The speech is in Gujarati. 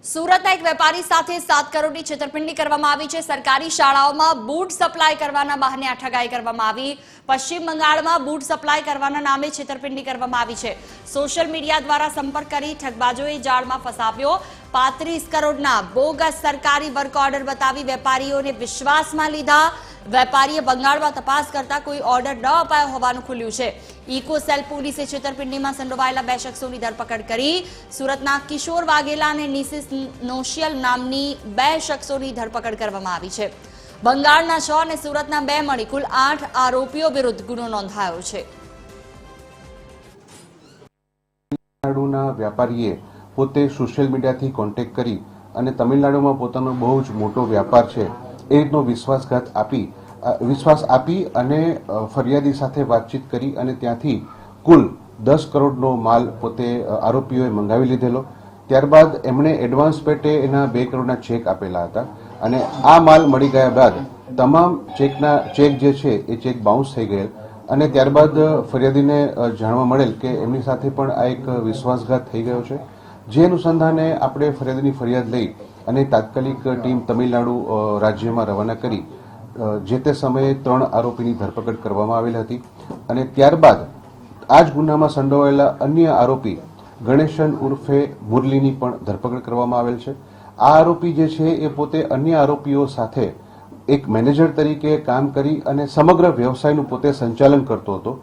સુરતના એક વેપારી સાથે 7 કરોડની છેતરપિંડી કરવામાં આવી છે। સરકારી શાળાઓમાં બૂટ સપ્લાય કરવાના બહાને આ ઠગાઈ કરવામાં આવી। પશ્ચિમ બંગાળમાં બૂટ સપ્લાય કરવાના નામે છેતરપિંડી કરવામાં આવી છે। સોશિયલ મીડિયા દ્વારા સંપર્ક કરી ઠગબાજોએ જાળમાં ફસાવ્યો। 35 કરોડના બોગસ સરકારી વર્ક ઓર્ડર બતાવી વેપારીઓને વિશ્વાસમાં લીધા। વેપારીએ બંગાળમાં તપાસ કરતા કોઈ ઓર્ડર ન અપાયો હોવાનું ખુલ્યું છે। ઇકોસેલ પોલીસે છેતરપિંડીમાં સંડોવાયેલા 2 શખ્સોની ધરપકડ કરી। સુરતના કિશોર વાઘેલા અને નિશિસ નોશિયલ નામની 2 શખ્સોની ધરપકડ કરવામાં આવી છે। બંગાળના 6 અને સુરતના 2 મળી કુલ 8 આરોપીઓ વિરુદ્ધ ગુનો નોંધાયો છે। તમિલનાડુના વેપારીએ પોતે સોશિયલ મીડિયાથી કોન્ટેક્ટ કરી અને તમિલનાડુમાં પોતાનો બહુ જ મોટો વ્યાપાર છે એ રીતનો વિશ્વાસ આપી અને ફરિયાદી સાથે વાતચીત કરી અને ત્યાંથી કુલ 10 કરોડનો માલ પોતે આરોપીઓએ મંગાવી લીધેલો। ત્યારબાદ એમણે એડવાન્સ પેટે એના 2 કરોડના ચેક આપેલા હતા અને આ માલ મળી ગયા બાદ તમામ ચેક જે છે એ ચેક બાઉન્સ થઈ ગયેલ અને ત્યારબાદ ફરિયાદીને જાણવા મળેલ કે એમની સાથે પણ આ એક વિશ્વાસઘાત થઈ ગયો છે। જે અનુસંધાને આપણે ફરિયાદીની ફરિયાદ લઈ અને તાત્કાલિક ટીમ તમિલનાડુ રાજ્યમાં રવાના કરી જે તે સમયે 3 આરોપીની ધરપકડ કરવામાં આવેલ હતી અને ત્યારબાદ આ જ ગુનામાં સંડોવાયેલા અન્ય આરોપી ગણેશન ઉર્ફે મુરલીની પણ ધરપકડ કરવામાં આવેલ છે। આ આરોપી જે છે એ પોતે અન્ય આરોપીઓ સાથે એક મેનેજર તરીકે કામ કરી અને સમગ્ર વ્યવસાયનું પોતે સંચાલન કરતો હતો।